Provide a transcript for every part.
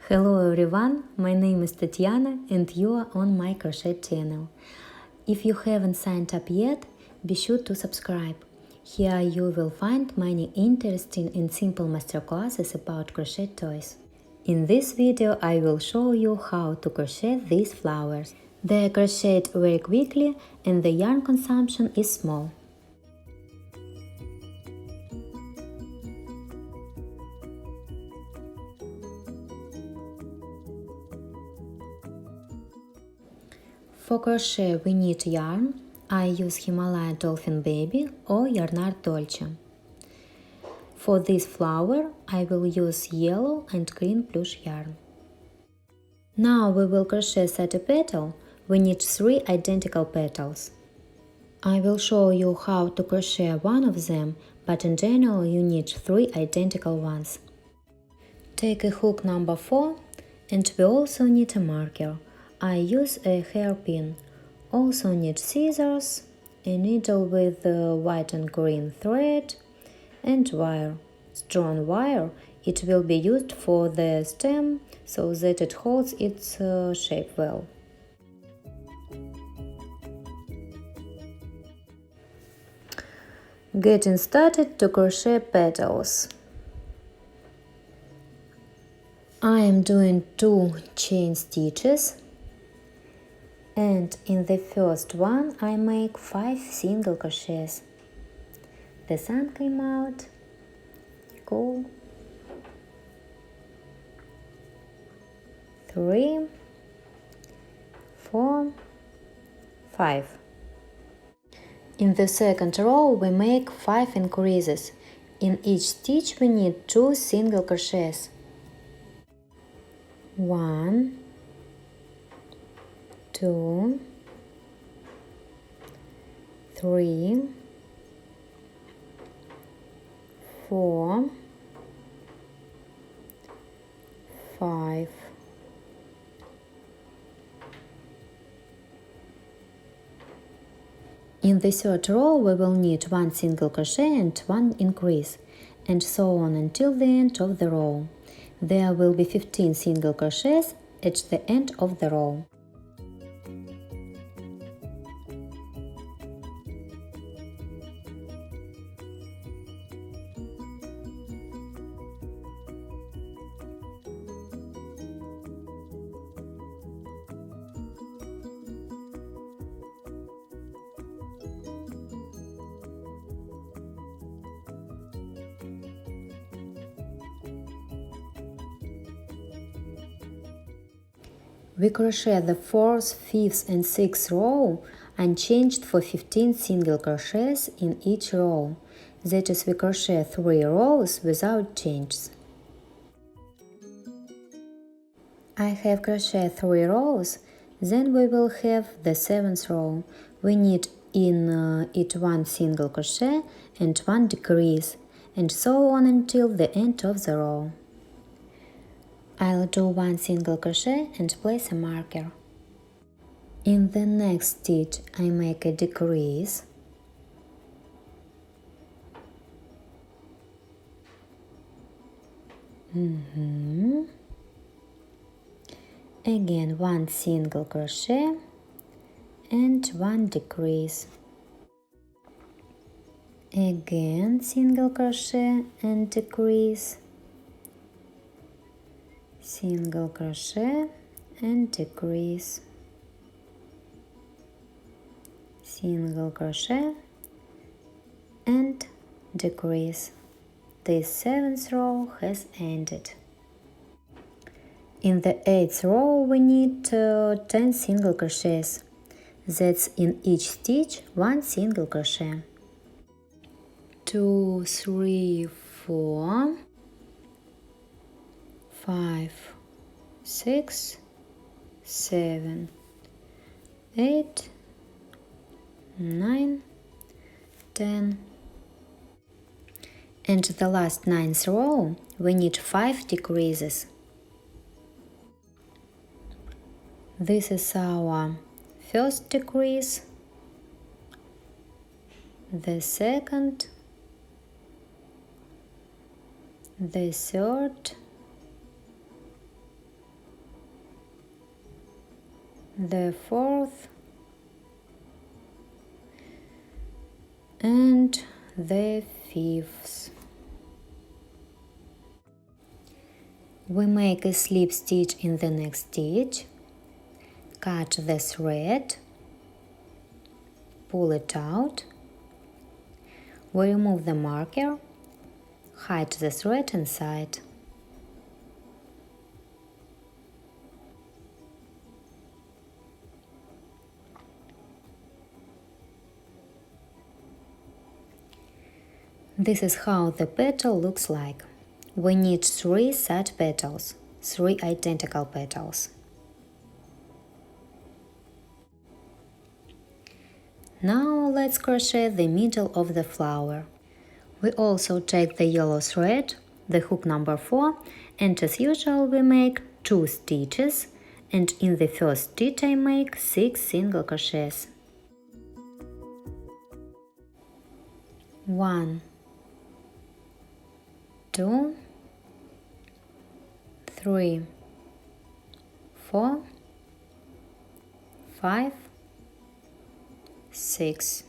Hello everyone, my name is Tatiana and you are on my crochet channel. If you haven't signed up yet, be sure to subscribe. Here you will find many interesting and simple masterclasses about crochet toys. In this video I will show you how to crochet these flowers. They are crocheted very quickly and the yarn consumption is small. For crochet we need yarn. I use Himalayan Dolphin Baby or Yarnart Dolce. For this flower I will use yellow and green plush yarn. Now we will crochet 30 petals. We need 3 identical petals. I will show you how to crochet one of them, but in general you need 3 identical ones. Take a hook number 4 and we also need a marker. I use a hairpin. Also need scissors, a needle with white and green thread, and wire. Strong wire. It will be used for the stem so that it holds its shape well. Getting started to crochet petals. I am doing 2 chain stitches. And in the first one I make 5 single crochets. The sun came out. Cool. 3, 4, 5. In the second row we make 5 increases. In each stitch we need 2 single crochets. 1, 2, 3, 4, 5. In the third row we will need 1 single crochet and 1 increase, and so on until the end of the row. There will be 15 single crochets at the end of the row. We crochet the 4th, 5th and 6th row unchanged for 15 single crochets in each row. That is, we crochet 3 rows without changes. I have crocheted 3 rows, then we will have the 7th row. We need in it 1 single crochet and 1 decrease, and so on until the end of the row. I'll do 1 single crochet and place a marker. In the next stitch I make a decrease. Again 1 single crochet and 1 decrease. Again single crochet and decrease. Single crochet and decrease. Single crochet and decrease. This 7th row has ended. In the 8th row we need 10 single crochets. That's in each stitch 1 single crochet. 2, 3, 4, 5, 6, 7, 8, 9, 10. And the last 9th row we need 5 decreases. This is our first decrease, the second, the third, the fourth, and the fifth. We make a slip stitch in the next stitch, cut the thread, pull it out, we remove the marker, hide the thread inside. This is how the petal looks like. We need 3 such petals, 3 identical petals. Now let's crochet the middle of the flower. We also take the yellow thread, the hook number 4, and as usual we make 2 stitches, and in the first stitch I make 6 single crochets. 1, 2, 3, 4, 5, 6.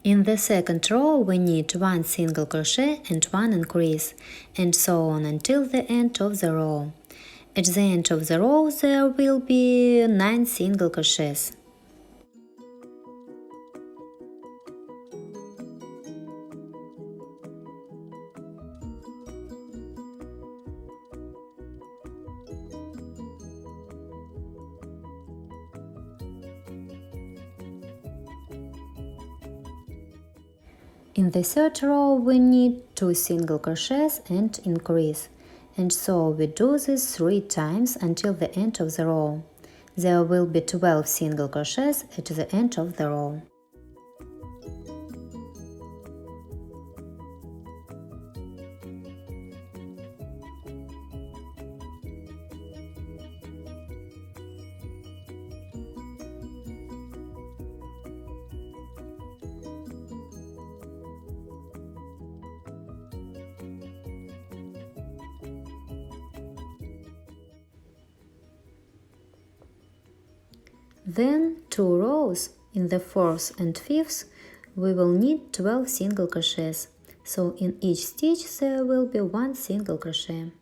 In the second row we need 1 single crochet and 1 increase, and so on until the end of the row. At the end of the row there will be 9 single crochets. In the third row we need 2 single crochets and increase, and so we do this 3 times until the end of the row. There will be 12 single crochets at the end of the row. Then 2 rows. In the 4th and 5th we will need 12 single crochets, so in each stitch there will be 1 single crochet.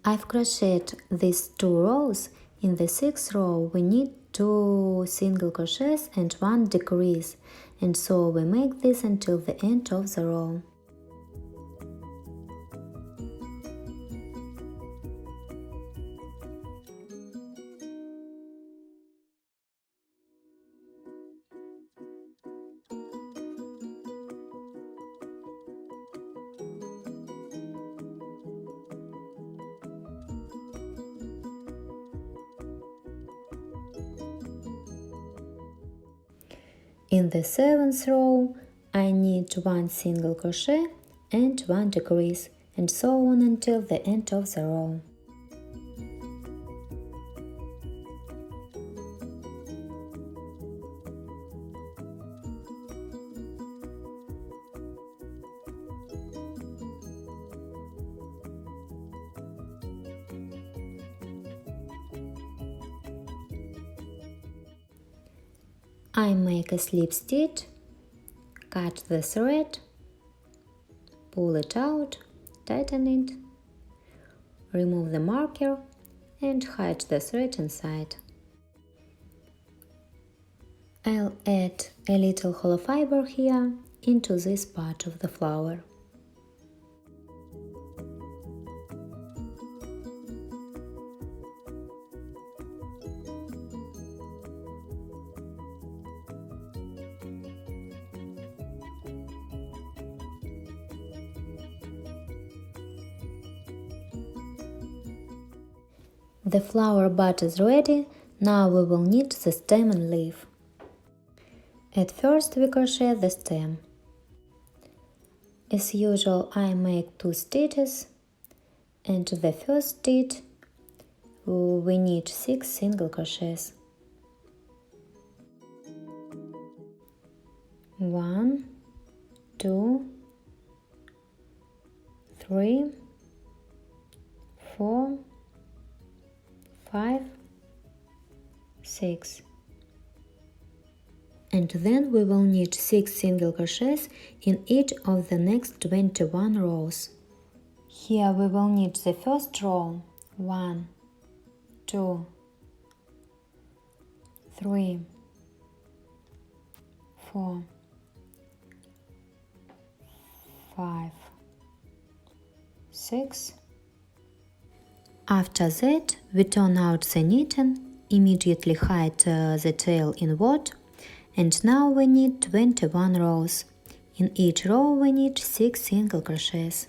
I've crocheted these 2 rows. In the 6th row we need 2 single crochets and 1 decrease, and so we make this until the end of the row. In the 7th row I need 1 single crochet and 1 decrease, and so on until the end of the row. I make a slip stitch, cut the thread, pull it out, tighten it, remove the marker and hide the thread inside. I'll add a little hollow fiber here into this part of the flower. The flower bud is ready. Now we will need the stem and leaf. At first we crochet the stem. As usual I make 2 stitches, and the first stitch we need 6 single crochets. 1, 2, 3, 4, 5, 6. And then we will knit 6 single crochets in each of the next 21 rows. Here we will knit the first row 1, 2, 3, 4, 5, 6. After that, we turn out the knitting, immediately hide the tail inward, and now we knit 21 rows. In each row we knit 6 single crochets.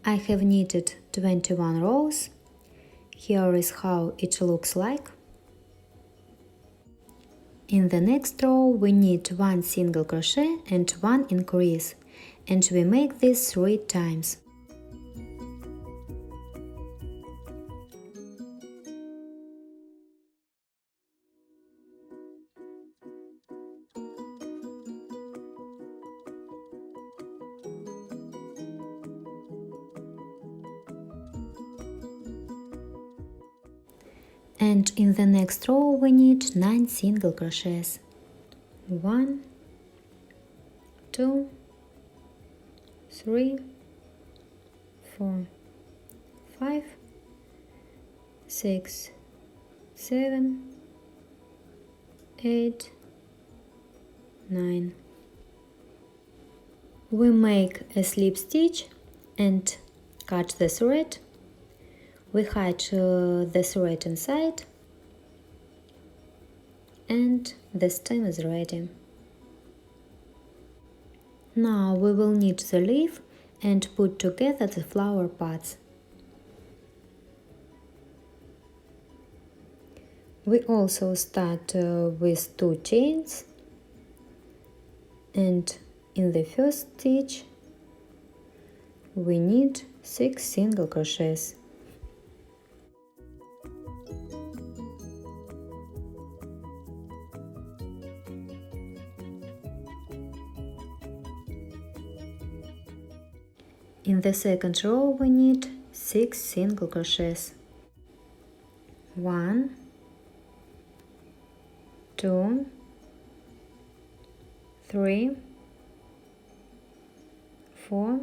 I have knitted 21 rows. Here is how it looks like. In the next row we knit 1 single crochet and 1 increase, and we make this 3 times. And in the next row we knit 9 single crochets. 1, 2, 3, 4, 5, 6, 7, 8, 9. We make a slip stitch and cut the thread. We hide the thread inside, and the stem is ready. Now we will knit the leaf and put together the flower parts. We also start with 2 chains, and in the first stitch we knit 6 single crochets. In the second row we knit 6 single crochets. 1, 2, 3, 4,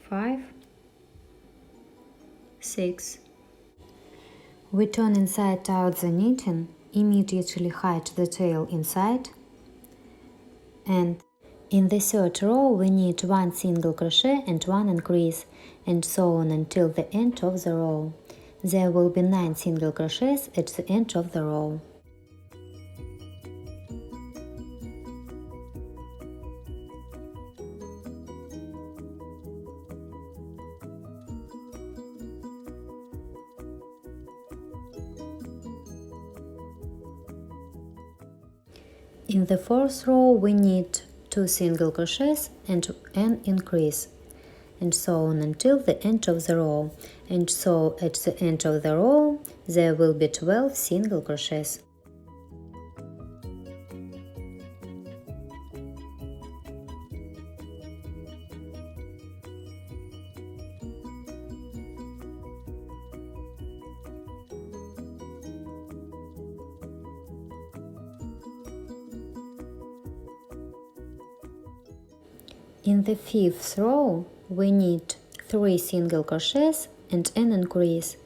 5, 6. We turn inside out the knitting, immediately hide the tail inside, and in the third row we knit 1 single crochet and 1 increase, and so on until the end of the row. There will be 9 single crochets at the end of the row. In the fourth row we knit 2 single crochets and an increase, and so on until the end of the row, and so at the end of the row there will be 12 single crochets. In the fifth row we knit 3 single crochets and an increase,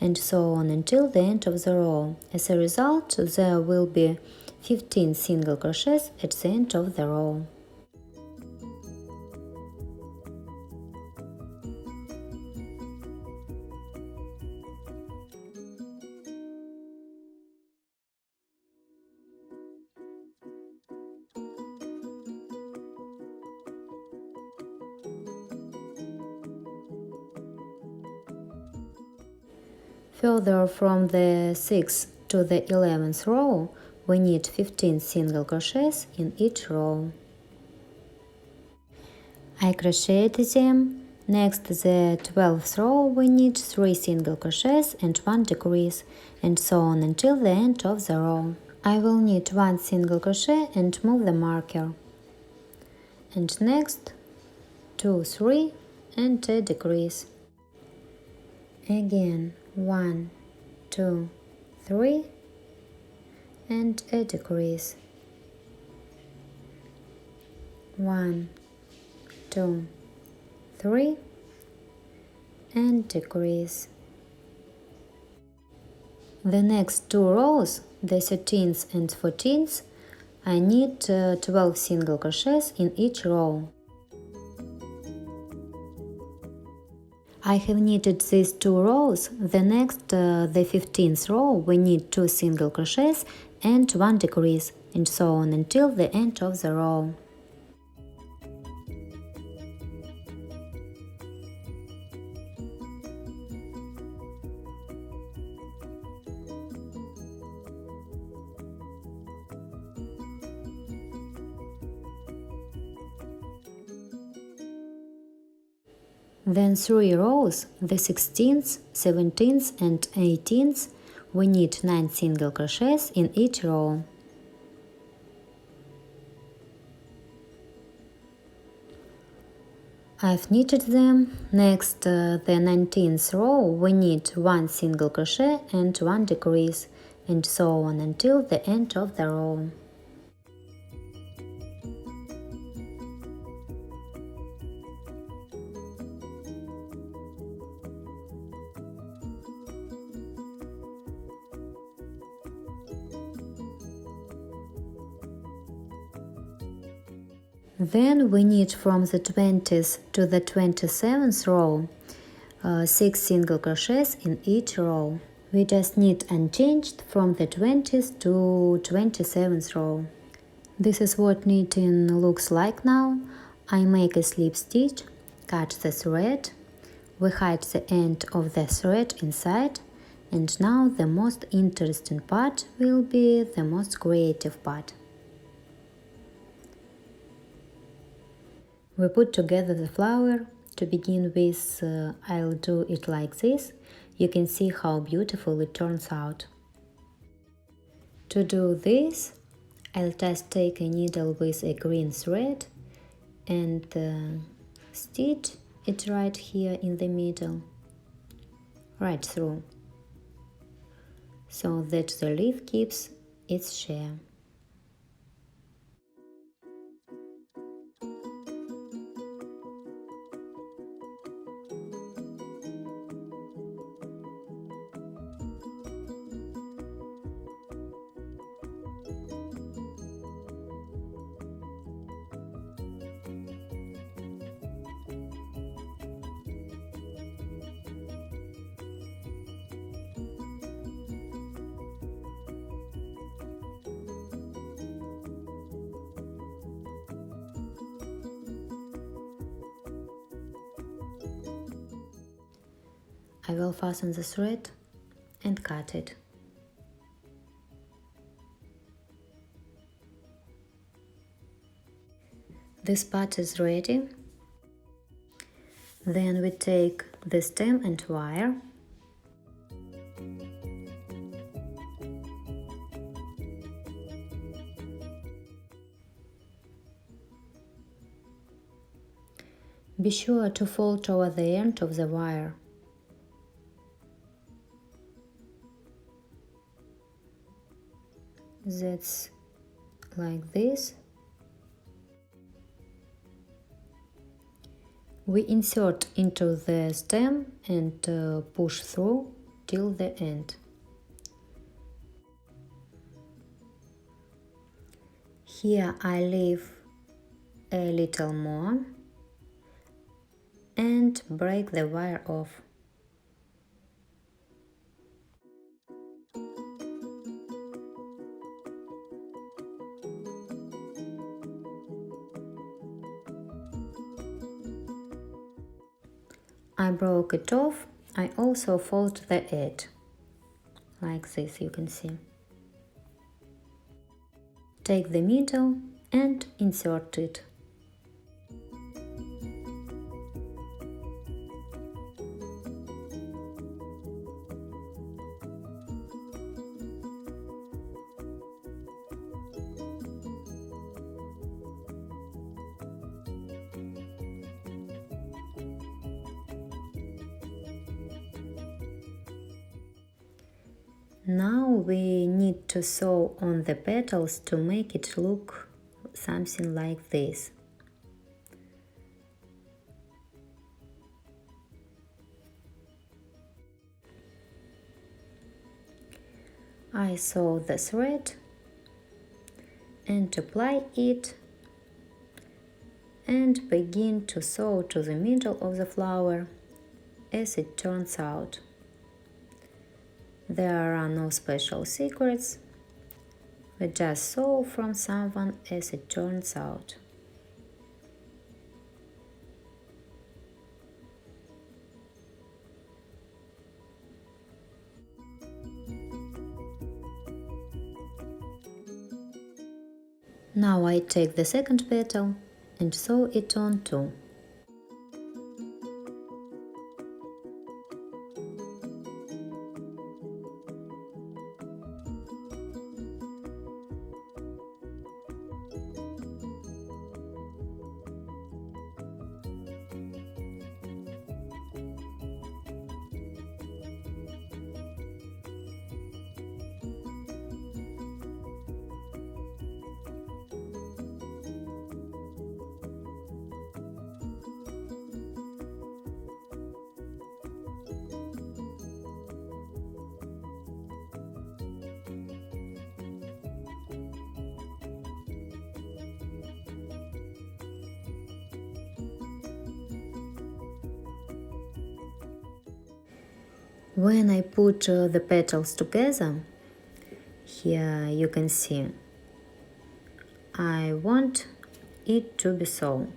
and so on until the end of the row. As a result, there will be 15 single crochets at the end of the row. Further from the 6th to the 11th row, we knit 15 single crochets in each row. I crocheted them. Next the 12th row we need 3 single crochets and 1 decrease, and so on until the end of the row. I will need 1 single crochet and move the marker. And next 2, 3 and a decrease. Again 1, 2, 3 and a decrease. 1, 2, 3 and decrease. The next 2 rows, the 13th and 14th, I need 12 single crochets in each row. I have knitted these 2 rows. The next, the 15th row, we need 2 single crochets and 1 decrease, and so on until the end of the row. Then 3 rows, the 16th, 17th and 18th, we need 9 single crochets in each row. I've knitted them. Next, the 19th row, we need 1 single crochet and 1 decrease, and so on until the end of the row. Then we knit from the 20th to the 27th row 6 single crochets in each row. We just knit unchanged from the 20th to 27th row. This is what knitting looks like now. I make a slip stitch, cut the thread, we hide the end of the thread inside, and now the most interesting part will be the most creative part. We put together the flower. To begin with, I'll do it like this. You can see how beautiful it turns out. To do this, I'll just take a needle with a green thread and stitch it right here in the middle, right through, so that the leaf keeps its share. I will fasten the thread and cut it. This part is ready. Then we take the stem and wire. Be sure to fold toward the end of the wire. That's like this. We insert into the stem and push through till the end. Here I leave a little more and break the wire off. I broke it off. I also fold the edge, like this, you can see. Take the middle and insert it. Now we need to sew on the petals to make it look something like this. I sew the thread and apply it and begin to sew to the middle of the flower as it turns out. There are no special secrets, we just sew from someone as it turns out. Now I take the second petal and sew it on too. When I put the petals together, here you can see, I want it to be so.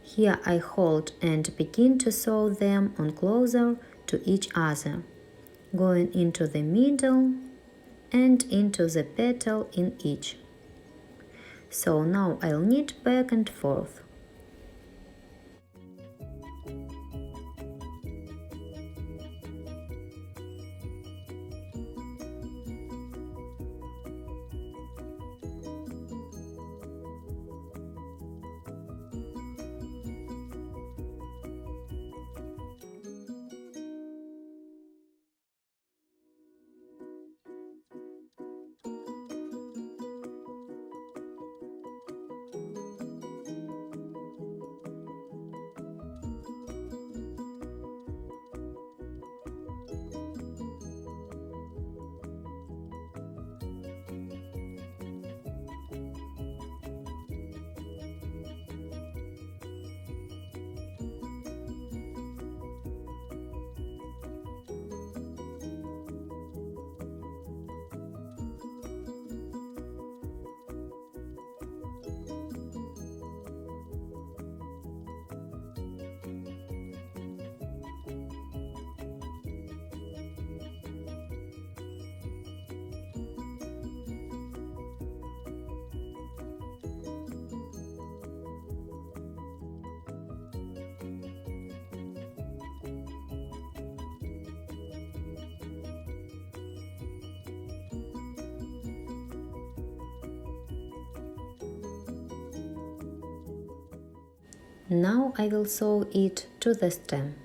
Here I hold and begin to sew them on closer to each other, going into the middle and into the petal in each. So now I'll knit back and forth. Now I will sew it to the stem.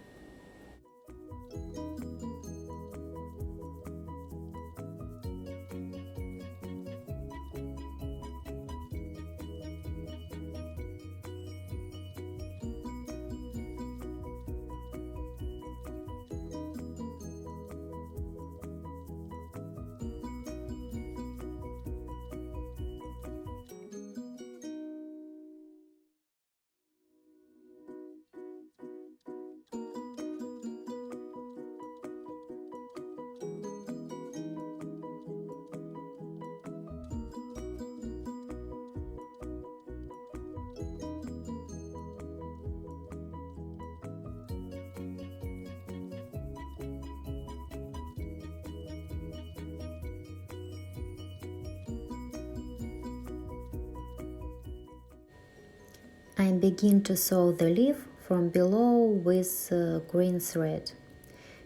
I begin to sew the leaf from below with green thread.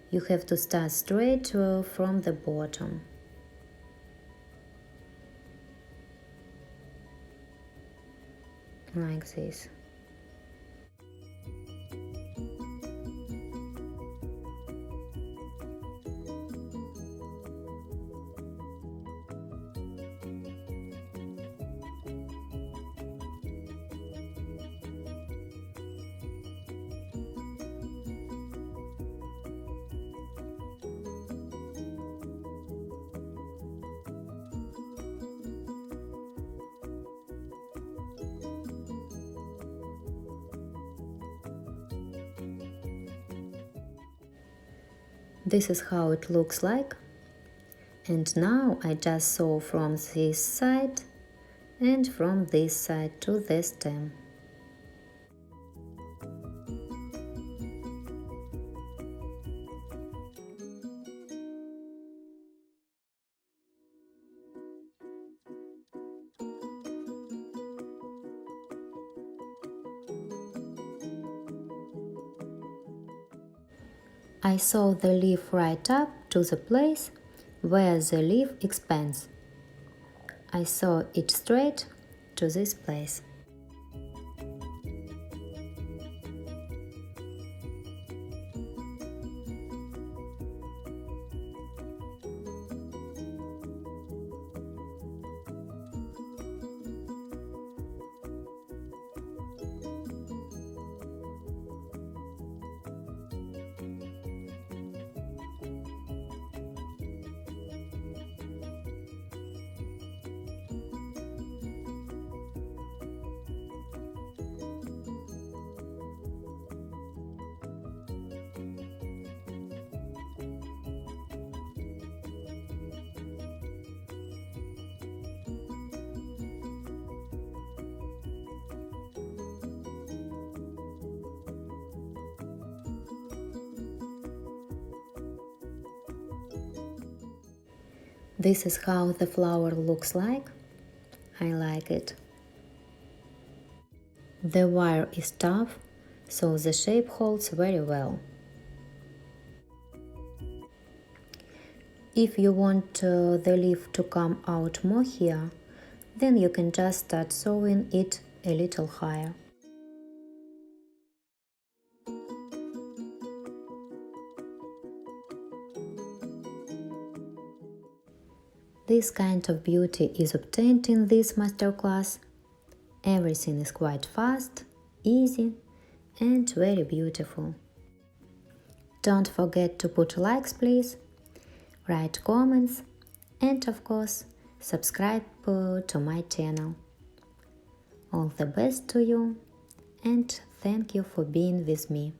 You have to start straight from the bottom. Like this. This is how it looks like. And now I just sew from this side and from this side to the stem. I sew the leaf right up to the place where the leaf expands. I sew it straight to this place. This is how the flower looks like. I like it. The wire is tough, so the shape holds very well. If you want the leaf to come out more here, then you can just start sewing it a little higher. This kind of beauty is obtained in this masterclass. Everything is quite fast, easy, and very beautiful. Don't forget to put likes, please, write comments, and of course, subscribe to my channel. All the best to you, and thank you for being with me.